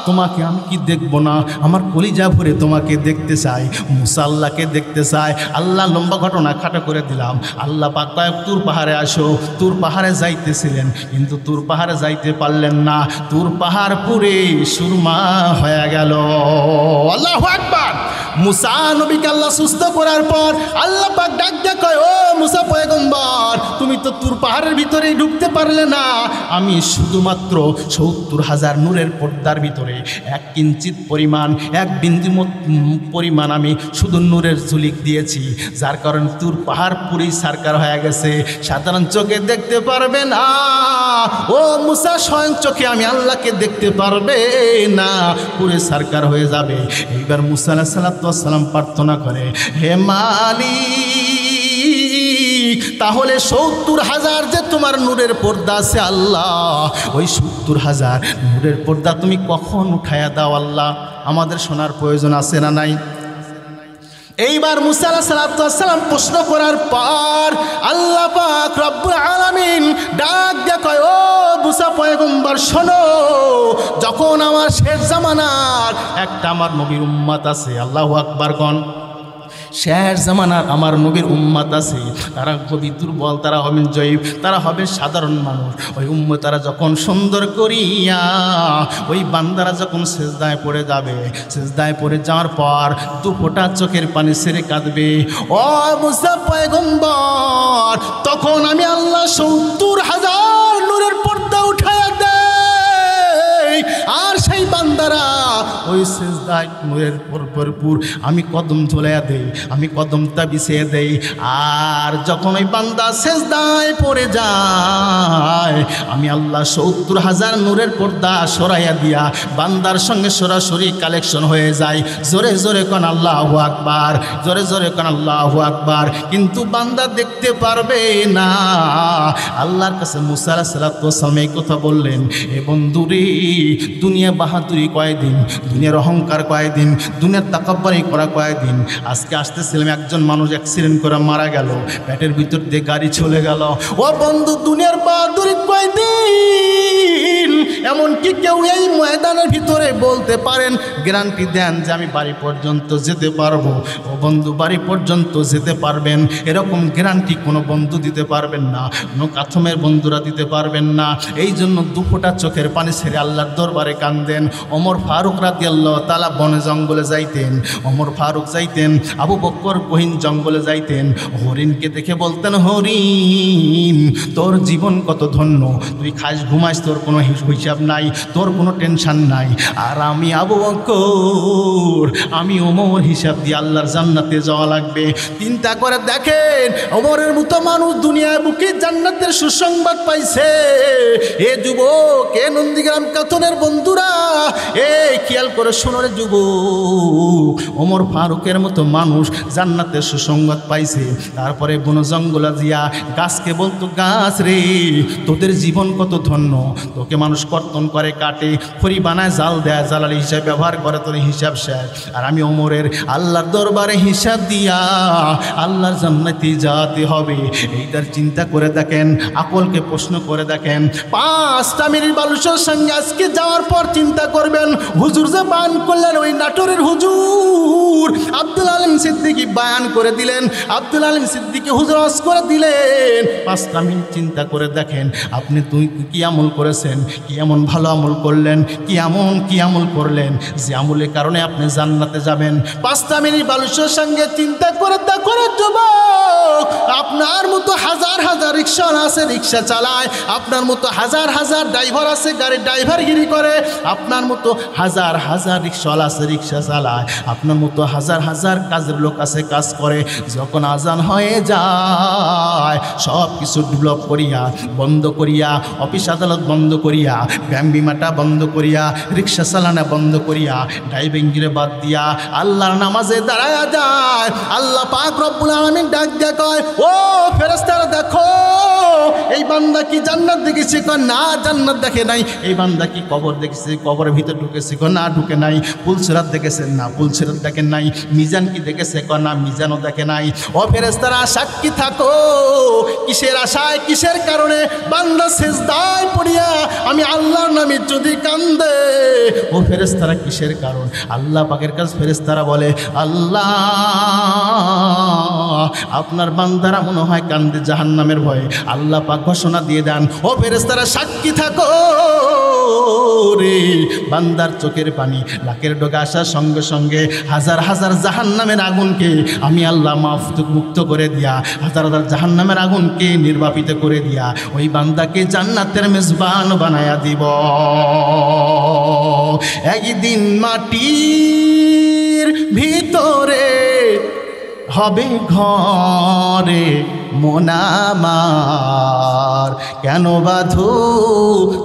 তোমাকে আমি কি দেখবো না, আমার কলিজা ভরে তোমাকে দেখতে চাই। মুসা আল্লাহকে দেখতে চায়। আল্লাহ লম্বা ঘটনা খাটো করে দিলাম। আল্লাহ পাক কয়, তুর পাহাড়ে আসো। তুর পাহাড়ে যাইতেছিলেন, কিন্তু তুর পাহাড়ে যাইতে পারলেন না, তুর পাহাড় পুরে সুরমা হয়ে গেল। আল্লাহু আকবার। মুসা নবীকে আল্লাহ সুস্থ করার পর আল্লাহ পাক ডাক দিয়ে কয়, ও মুসা পয়গম্বর তুমি তো তুর পাহাড়ের ভিতরেই ঢুকতে পারলে না, আমি শুধুমাত্র ৭০,০০০ নূরের পর্দার ভিতরে এক কিঞ্চিত পরিমাণ, এক বিন্দু পরিমাণ আমি শুধু নূরের ঝুলিক দিয়েছি, যার কারণে তুর পাহাড় পুরেই সারকার হয়ে গেছে, সাধারণ চোখে দেখতে পারবে না। ও মুসা স্বয়ং চোখে আমি আল্লাহকে দেখতে পারবে না, পুরে সারকার হয়ে যাবে। এইবার মুসা আলাইহিস সালাম প্রার্থনা করে, হে মালিক তাহলে 70,000 যে তোমার নূরের পর্দা আছে আল্লাহ, ওই 70,000 নূরের পর্দা তুমি কখন উঠায়া দাও আল্লাহ? আমাদের শোনার প্রয়োজন আছে না নাই? এইবার মুসা আলাইহিস সালাম প্রশ্ন করার পর আল্লাহ পাক রব্বুল আলামিন ডাক দিয়ে কয়, ও মুসা পয়গম্বর শোনো, যখন আমার শেষ জামানার একটা আমার নবীর উম্মত আছে, আল্লাহু আকবার গণ, শেষ জামানার আমার নবীর উম্মত আছে, তারা খুবই দুর্বল, তারা হবেন জয়ীব, তারা হবে সাধারণ মানুষ। ওই উম্মতারা যখন সুন্দর করিয়া ওই বান্দারা যখন সেজদায় পড়ে যাবে, সেজদায় পড়ে যাওয়ার পর 2 ফোঁটা চোখের পানি ছেড়ে কাঁদবে, ও মুসা পয়গম্বর, তখন আমি আল্লাহ 70,000 নূরের পর্দা উঠায়া দেই, আর সেই বান্দারা ওই সেজদায় নূরের ভরপুর আমি কদম ঝুলাইয়া দেই, আমি কদমটা বিছিয়ে দেই। আর যখন ওই বান্দা সেজদায় পড়ে যায়, আমি আল্লাহ 70,000 নূরের পর্দা সরাইয়া দিয়া বান্দার সঙ্গে সরাসরি কালেকশন হয়ে যায়। জোরে জোরে কোন আল্লাহু আকবার, জোরে জোরে কোন আল্লাহু আকবার। কিন্তু বান্দা দেখতে পারবে না। আল্লাহর কাছে মুসা আলাইহিস সালাম এই কথা বললেন, এ বন্ধুরে, দুনিয়া বাহাদুরি কয়দিন, দুনিয়ার অহংকার কয়দিন, দুনিয়ার তাকাব্বুরি করা কয়দিন। আজকে আসতেছিলাম, একজন মানুষ অ্যাক্সিডেন্ট করে মারা গেল, পেটের ভিতর দিয়ে গাড়ি চলে গেল। ও বন্ধু, দুনিয়ার বাহাদুরি কয়দিন? এমনকি কেউ এই ময়দানের ভিতরে বলতে পারেন, গ্যারান্টি দেন যে আমি বাড়ি পর্যন্ত যেতে পারবো? ও বন্ধু, বাড়ি পর্যন্ত যেতে পারবেন এরকম গ্যারান্টি কোনো বন্ধু দিতে পারবেন না, কোনো কাথমের বন্ধুরা দিতে পারবেন না। এই জন্য 2 ফোঁটা চোখের পানি ছেড়ে আল্লাহর দরবারে কান্দেন। ওমর ফারুক রাদিয়াল্লাহু তাআলা বনে জঙ্গলে যাইতেন, ওমর ফারুক যাইতেন, আবু বকর গহীন জঙ্গলে যাইতেন, হরিণকে দেখে বলতেন, হরিণ, তোর জীবন কত ধন্য, তুই খাস ঘুমাস, তোর কোনো হিসাব নাই, তোর কোনো টেনশন নাই। আর আমি আবু বকর, আমি ওমর হিসাব দিয়ে আল্লাহর জান্নাতে যাওয়া লাগবে। চিন্তা করে দেখেন, ওমরের মতো মানুষ দুনিয়ায় বুকে জান্নাতের সুসংবাদ পাইছে। এ যুবক, এ নন্দীগ্রাম কাথনের বন্ধুরা, এ খেয়াল করে শোনো রে যুবক, ওমর ফারুকের মতো মানুষ জান্নাতের সুসংবাদ পাইছে। তারপরে বন জঙ্গলা দিয়া গাছকে বলতো, গাছ রে, তোদের জীবন কত ধন্য, তোকে মানুষ কর্তন করে, কাটে, খড়ি বানায়, জাল দেয়, জ্বালালি হিসাবে ব্যবহার করে, তোর হিসাব শেষ। আর আমি ওমরের আল্লাহর দরবারে হিসাব দিয়া আল্লাহর জান্নাতে যেতে হবে। এইটার চিন্তা করে দেখেন, আকলকে প্রশ্ন করে দেখেন। 5টা মিনিট বালুসের সঙ্গে আজকে যাওয়ার পর চিন্তা করবেন, হুজুর যে বায়ান করলেন, ওই নাটোরের হুজুর আব্দুল আলিম সিদ্দিকী বায়ান করে দিলেন, আব্দুল আলিম সিদ্দিকী হুজুর ওয়াজ করে দিলেন। 5টা মিনিট চিন্তা করে দেখেন, আপনি তুই কি আমল করেছেন, কি এমন ভালো আমল করলেন, কি আমল করলেন যে আমলের কারণে আপনি জান্নাতে যাবেন। 5টা মিনিট বালুসের সঙ্গে চিন্তা করে দেখো যুবক, আপনার মতো হাজার হাজার রিক্সা আছে, রিক্সা চালায়, আপনার মতো হাজার হাজার ড্রাইভার আছে, গাড়ির ড্রাইভারগিরি করে, আপনার মতো হাজার হাজার রিক্সাওয়ালা আছে, রিক্সা চালায়, আপনার মতো হাজার হাজার কাজের লোক আছে, কাজ করে। যখন আজান হয়ে যায়, সব কিছু ডেভেলপ করিয়া, বন্ধ করিয়া, অফিস আদালত বন্ধ করিয়া, ব্যায়াম বিমাটা বন্ধ করিয়া, রিক্সা চালানা বন্ধ করিয়া, ড্রাইভিং গিরে বাদ দিয়া আল্লাহর নামাজে দাঁড়ায়া যায়। আল্লাহ পাক রব্বুল আলামিন ডাক দিয়া কয়, ও ফেরেশতারা, দেখো এই বান্দা কি জান্নাত দেখেছে? কয় না, জান্নাত দেখে নাই। এই বান্দা কি কবর দেখেছে? কবরের ভিতর ঢুকেছে? কয় না, ঢুকে নাই। পুলসিরাত দেখেছেন? না, পুলসিরাত দেখেন নাই। মিজান কি দেখেছে? কয় না, মিজানও দেখে নাই। ও ফেরেশতারা, সাক্ষী থাকো, কিসের আশায়, কিসের কারণে বান্দা সেজদায় পড়িয়া আমি আল্লাহর নামে যদি কান্দে? ও ফেরেশতারা, কিসের কারণ? আল্লাহ পাকের কাছে ফেরেশতারা বলে, আল্লাহ, আপনার বান্দারা মনে হয় কান্দে জাহান্নামের ভয়ে। আল্লাহ পাক ঘোষণা দিয়ে দেন, ও ফেরেশতারা, সাক্ষী থাকো রে, বান্দার চোখের পানি নাকের ডগা আসার সঙ্গে সঙ্গে হাজার হাজার জাহান্নামের আগুনকে আমি আল্লাহ মুক্ত করে দিয়া, হাজার হাজার জাহান্নামের আগুনকে নির্বাপিত করে দিয়া ওই বান্দাকে জান্নাতের মেজবান বানায়া দিব। একদিন মাটির ভিতরে হবে ঘরে মোনামার, কেন বাধু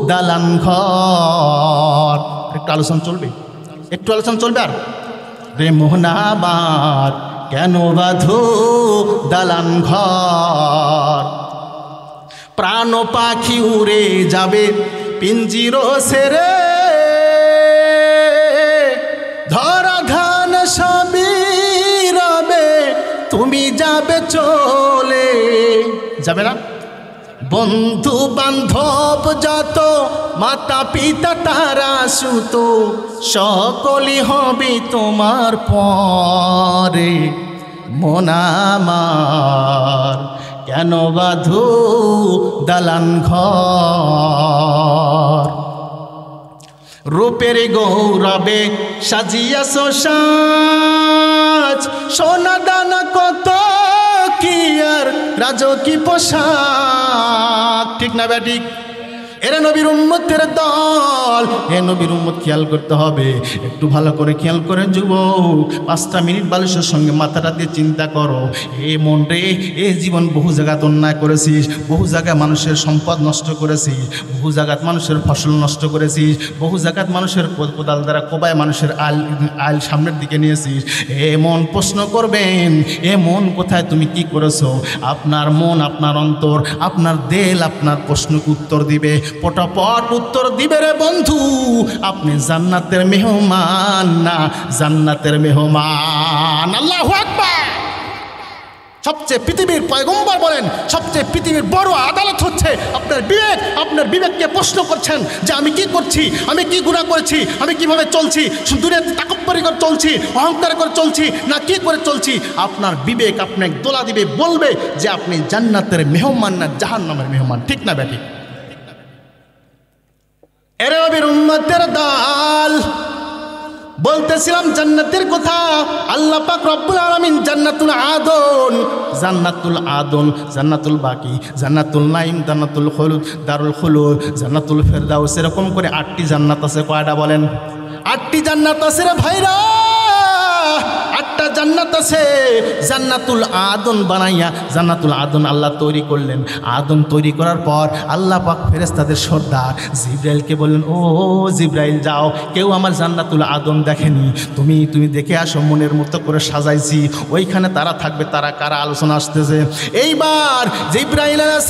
দালান ঘর। একটু আলোচনা চলবে, একটু আলোচনা চলবে। আর রে মোহনামার, কেন বাঁধো দালান ঘর, প্রাণ পাখি উড়ে যাবে পিঞ্জির সেরে, ধরা ধান সবই রবে, তুমি যাবে চলে, যাবে না? বন্ধু বান্ধব যত, মাতা পিতা তারা সুত, সকলই হবে তোমার পরে। মন আমার কেন বাঁধো দালান ঘর, রূপের গৌরবে সাজিয়াছ সাজ, সোনা দানা কত কি আর রাজকি পোশাক, ঠিক না ব্যাটিক? এরা নবীর উম্মতের দল, এ নবীর উম্মত খেয়াল করতে হবে, একটু ভালো করে খেয়াল করে যুবক, 5টা মিনিট বালিশের সঙ্গে মাথাটা দিয়ে চিন্তা করো। এ মন রে, এ জীবন বহু জায়গায় অন্যায় করেছিস, বহু জায়গায় মানুষের সম্পদ নষ্ট করেছিস, বহু জায়গায় মানুষের ফসল নষ্ট করেছিস, বহু জায়গায় মানুষের কোদাল দ্বারা কোবায় মানুষের আইল সামনের দিকে নিয়েছিস। এ মন প্রশ্ন করবেন, এ মন কোথায়, তুমি কি করেছো? আপনার মন, আপনার অন্তর, আপনার দেল আপনার প্রশ্নকে উত্তর দিবে, পটাপট উত্তর দিবে রে বন্ধু। আপনি জান্নাতের মেহমান না জান্নাতের মেহমান। আল্লাহু আকবার। সবচেয়ে পৃথিবীর পয়গম্বর বলেন সবচেয়ে পৃথিবীর বড় আদালত হচ্ছে আপনার বিবেক। আপনার বিবেককে প্রশ্ন করছেন যে আমি কি করছি, আমি কি গুনাহ করেছি, আমি কিভাবে চলছি, দুনিয়াতে তাকব্বরি করে চলছি, অহংকার করে চলছি, না কি করে চলছি। আপনার বিবেক আপনাকে দোলা দিবে, বলবে যে আপনি জান্নাতের মেহমান না জাহান্নামের মেহমান, ঠিক না বেটি? এরে নবীর উম্মতের দল, বলতেছিলাম জান্নাতের কথা। আল্লাহ পাক রব্বুল আলামিন জান্নাতুল আদন, জান্নাতুল আদন, জান্নাতুল বাকি, জান্নাতুল নাইম, জান্নাতুল খুলুদ, দারুল খুলুদ, জান্নাতুল ফেরদাউস, এরকম করে 8টি জান্নাত আছে। কয়টা বলেন? 8টি জান্নাত আছে রে ভাইরা, 8টা জান্নাত আছে। জান্নাতুল আদন বানাইয়া, জান্নাতুল আদন আল্লাহ তৈরি করলেন। আদন তৈরি করার পর আল্লাহ পাক ফেরেশতাদের সর্দার জিবরাইলকে বললেন, ও জিবরাইল যাও, কেউ আমার জান্নাতুল আদন দেখেনি, তুমি দেখে আসো, মনের মতো করে সাজাইছি, ওইখানে তারা থাকবে। তারা কারা? আলোচনা আসতেছে। এইবার জিবরাইল আলাইহিস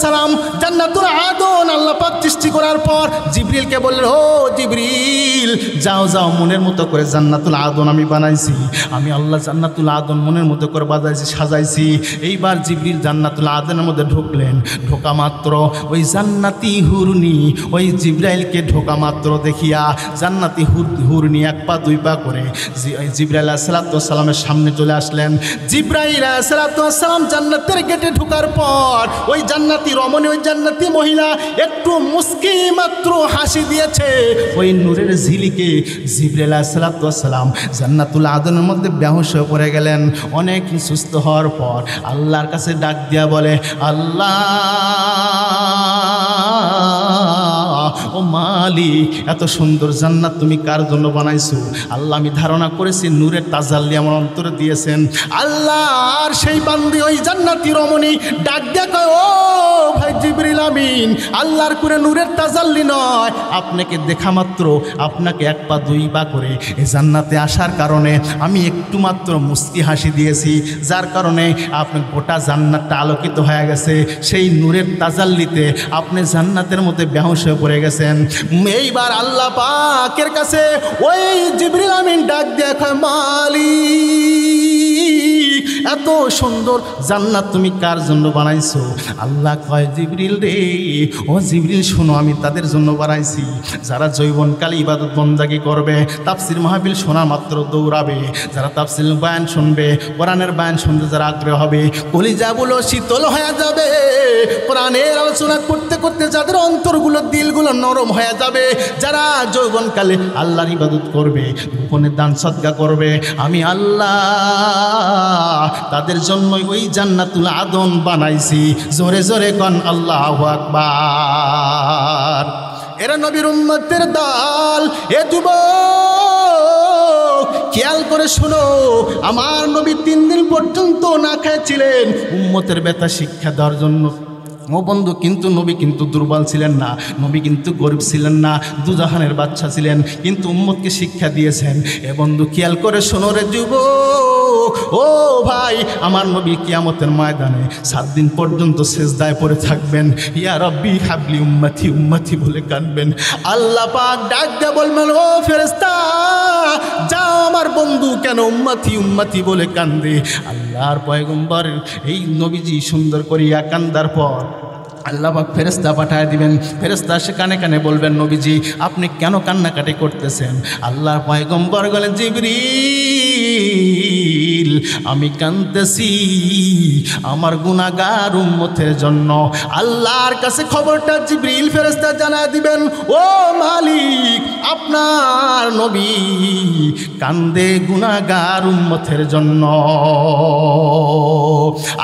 সালাম জান্নাতুল আদন আল্লাহ পাক সৃষ্টি করার পর জিবরিলকে বললেন, ও জিবরিল যাও যাও, মনের মতো করে জান্নাতুল আদন আমি বানাইছি, আমি আল্লাহ জান্নাতুল আদন মনের মতো করে বাজাইছি, সাজাইছি। এইবার জিবরিল জান্নাতুল আদনের মধ্যে ঢুকলেন। ঢোকা মাত্র ওই জান্নাতি হুরনি, ওই জিবরাইলকে ঢোকা মাত্র দেখিয়া জান্নাতি হুরনি 1 পা 2 পা করে জিবরাইল আলাইহিস সালামের সামনে চলে আসলেন। জিবরাইল আলাইহিস সালাম জান্নাতের গেটে ঢোকার পর ওই জান্নাতি রমণী, ওই জান্নাতি মহিলা একটু মুস্কি মাত্র হাসি দিয়েছে। ওই নূরের ঝিলিকে জিবরাইল আলাইহিস সালাম জান্নাতুল আদনের মধ্যে বেহুশ হয়ে পড়ে গেলেন। অনেক সুস্থ হওয়ার পর আল্লাহর কাছে ডাক দিয়া বলে, আল্লাহ ও মালিক, এত সুন্দর জান্নাত তুমি কার জন্য বানাইছো? আল্লাহ আমি ধারণা করেছি নূরের তাজাল্লি আমার অন্তরে দিয়েছেন। আল্লাহর সেই বান্দি ওই জান্নাতি রমণী ডাক দিয়া কয়, ও ভাই জিবরিল আমিন, আল্লাহর করে নূরের তাজাল্লি নয়, আপনাকে দেখা মাত্র আপনাকে 1 পা 2 পা করে এই জান্নাতে আসার কারণে আমি একটু মাত্র মুস্কি হাসি দিয়েছি, যার কারণে আপনার গোটা জান্নাতটা আলোকিত হয়ে গেছে। সেই নূরের তাজাল্লিতে আপনি জান্নাতের মধ্যে বেহুশ হয়ে পড়ে গেছেন। এইবার আল্লাহ পাকের কাছে ওই জিবরিল আমিন ডাক দিয়ে কয়, মালিক এত সুন্দর জান্নাত তুমি কার জন্য বানাইছো? আল্লাহ কয়, জিবরিল রে, ও জিবরিল শোনো, আমি তাদের জন্য বানাইছি যারা জৈবনকালে ইবাদত বন্দাগি করবে, তাফসির মাহফিল শোনা মাত্র দৌড়াবে, যারা তাফসির বয়ান শুনবে, কোরআনের বয়ান শুনতে যারা আগ্রহ হবে, কলিজাগুলো শীতল হয়ে যাবে, কোরআনের আলোচনা করতে করতে যাদের অন্তরগুলো দিলগুলো নরম হয়ে যাবে, যারা যৌবনকালে আল্লাহর ইবাদত করবে, গোপনে দান সদকা করবে, আমি আল্লাহ তাদের জন্য ওই জান্নাতুল আদন বানাইছি। জোরে জোরে কন আল্লাহু আকবার। এরা নবীর উম্মতের দল। এ যুবক খেয়াল করে শোনো, আমার নবী 3 দিন পর্যন্ত না খেয়েছিলেন উম্মতের ব্যথা শিক্ষা দেওয়ার জন্য। ও বন্ধু, কিন্তু নবী কিন্তু দুর্বল ছিলেন না, নবী কিন্তু গরিব ছিলেন না, দুজাহানের বাদশা ছিলেন, কিন্তু উম্মতকে শিক্ষা দিয়েছেন। এ বন্ধু খেয়াল করে শোনো রে যুবক, ও ভাই, আমার নবী কিয়ামতের ময়দানে 7 দিন পর্যন্ত সিজদায় পড়ে থাকবেন, ইয়া রব্বি হাবলি উম্মতি উম্মতি বলে কাঁদবেন। আল্লাহ পাক ডাক দিয়ে বলবেন, ও ফেরেশতা যাও, আমার বন্ধু কেন উম্মতি উম্মতি বলে কান্দে? আল্লাহর পয়গম্বর এই নবীজি সুন্দর করিয়া কান্দার পর আল্লাহ পাক ফেরেশতা পাঠায় দিবেন। ফেরেশতা সে কানে কানে বলবেন, নবীজি আপনি কেন কান্নাকাটি করতেছেন? আল্লাহর পয়গম্বর বলেন, জিবরিল আমি কাঁদতেছি আমার গুনাহগার উম্মতের জন্য। আল্লাহর কাছে খবরটা জিবরিল ফেরেশতা জানায় দিবেন, ও মালিক আপনার নবী কান্দে গুনাহগার উম্মতের জন্য।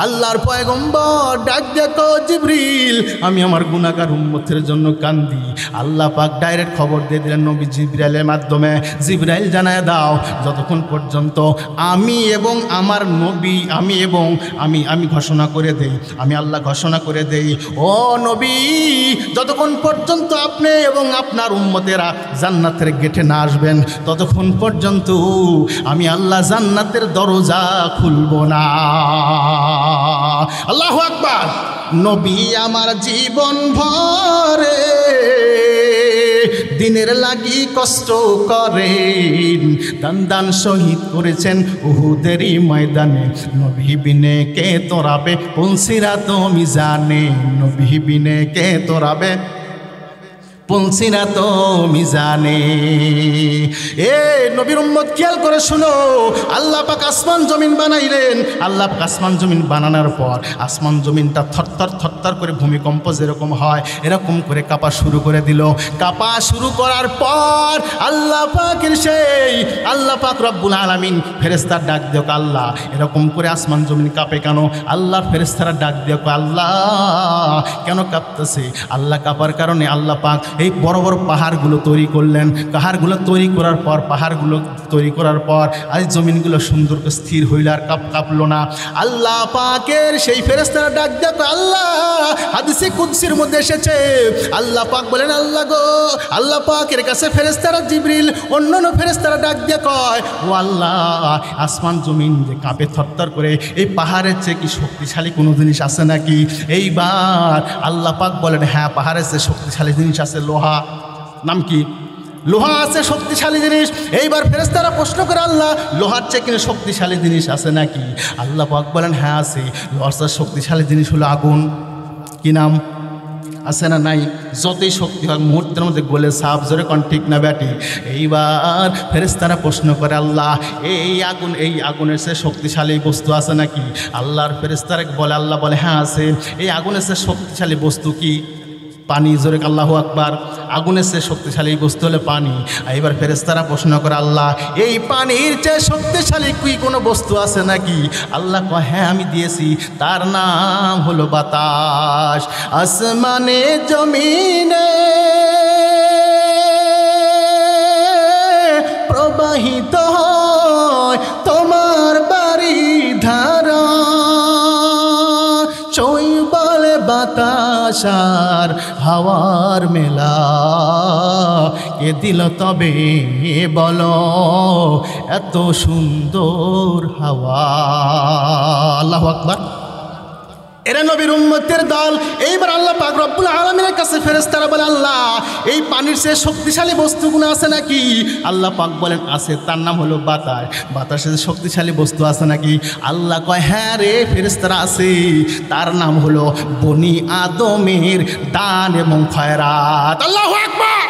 আল্লাহর পয়গম্বর ডাক দেখো, জিবরিল আমি আমার গুনাহগার উম্মতের জন্য কান্দি। আল্লাহ পাক ডাইরেক্ট খবর দিয়ে দিলেন নবী জিবরাইলের মাধ্যমে, জিবরাইল জানায় দাও যতক্ষণ পর্যন্ত আমি এবং আমার নবী আমি ঘোষণা করে দেই, আমি আল্লাহ ঘোষণা করে দেই, ও নবী যতক্ষণ পর্যন্ত আপনি এবং আপনার উম্মতেরা জান্নাতের গেটে না আসবেন ততক্ষণ পর্যন্ত আমি আল্লাহ জান্নাতের দরজা খুলব না। আল্লাহু আকবার। নবী আমার জীবন ভরে দিনের লাগি কষ্ট করেন, দান দান শহীদ করেছেন উহুদেরই ময়দানে। নবী বিনে কে তোরাবে পুলসিরাত মিজানে, নবী বিনে কে তোরাবে পুলসিরাত মিজানে। এ নবীর উম্মত খেয়াল করে শুনো, আল্লাহ পাক আসমান জমিন বানাইলেন। আল্লাহ পাক আসমান জমিন বানানোর পর আসমান জমিনটা থরথর থরথর করে ভূমিকম্প যেরকম হয় এরকম করে কাঁপা শুরু করে দিল। কাঁপা শুরু করার পর আল্লাহ পাকের সেই আল্লাহ পাক রব্বুল আলামিন ফেরেশতার ডাক দিও, আল্লাহ এরকম করে আসমান জমিন কাঁপে কেন? আল্লাহর ফেরেশতারা ডাক দিও, আল্লাহ কেন কাঁপতেছে? আল্লাহ কাঁপার কারণে আল্লাহ পাক এই বড় বড় পাহাড়গুলো তৈরি করলেন। পাহাড়গুলো তৈরি করার পর আর জমিনগুলো সুন্দর করে স্থির হইল, আর কাঁপলো না। আল্লাহ পাকের সেই ফেরেশতারা ডাক দেখো, আল্লাহ হাদিসে কুদসির মধ্যে এসেছে, আল্লাহ পাক বলেন, আল্লাহ গো, আল্লাহ পাকের কাছে ফেরেশতারা জিবরিল অন্যান্য ফেরেশতারা ডাক দিয়ে কয়, ও আল্লাহ আসমান জমিন যে কাঁপে থরথর করে, এই পাহাড়ের চেয়ে কি শক্তিশালী কোনো জিনিস আছে নাকি? এইবার আল্লাহ পাক বলেন, হ্যাঁ পাহাড়ের চেয়ে শক্তিশালী জিনিস আছে, লোহা। নাম কি? লোহা আছে শক্তিশালী জিনিস। এইবার ফেরেশতারা প্রশ্ন করে, আল্লাহ লোহার চেয়ে কিনা শক্তিশালী জিনিস আছে নাকি? আল্লাহ পাক বলেন, হ্যাঁ আছে। লোহার চেয়ে শক্তিশালী জিনিস হলো আগুন। কি নাম? আছে না নাই? যতই শক্তি হোক মুহূর্তের মধ্যে গলে সাপ, জোরে কোন ঠিক না ব্যাটি? এইবার ফেরেশতারা প্রশ্ন করে, আল্লাহ এই আগুনের চেয়ে শক্তিশালী বস্তু আছে নাকি? আল্লাহর ফেরেশতারা বলে, আল্লাহ বলে, হ্যাঁ আছে। এই আগুনের চেয়ে শক্তিশালী বস্তু কি? পানি। জোরে আল্লাহু আকবার। আগুনের চেয়ে শক্তিশালী বস্তু হলে পানি। এবার ফেরেশতারা প্রশ্ন করে, আল্লাহ এই পানির চেয়ে শক্তিশালী কি কোনো বস্তু আছে নাকি? আল্লাহ কয়, হ্যাঁ আমি দিয়েছি, তার নাম হলো বাতাস। আসমানে জমিনে প্রবাহিত হয় তোমার বাড়ি ধারা, বলে বাতাস আর হাওয়ার মেলা, কে দিল তবে বলো এত সুন্দর হাওয়া। আল্লাহু আকবার। এরা নবীর উম্মতের দল। এইবার আল্লাহ পাক রব্বুল আলামিনের কাছে ফেরেশতারা বলে, আল্লাহ এই পানির চেয়ে শক্তিশালী বস্তুগুলো আছে নাকি? আল্লাহ পাক বলেন, আছে। তার নাম হলো বাতাস। বাতাসের শক্তিশালী বস্তু আছে নাকি? আল্লাহ কয়, হ্যাঁ রে ফেরেশতারা আছে, তার নাম হলো বনি আদমের দান এবং খয়রাত। আল্লাহু আকবার।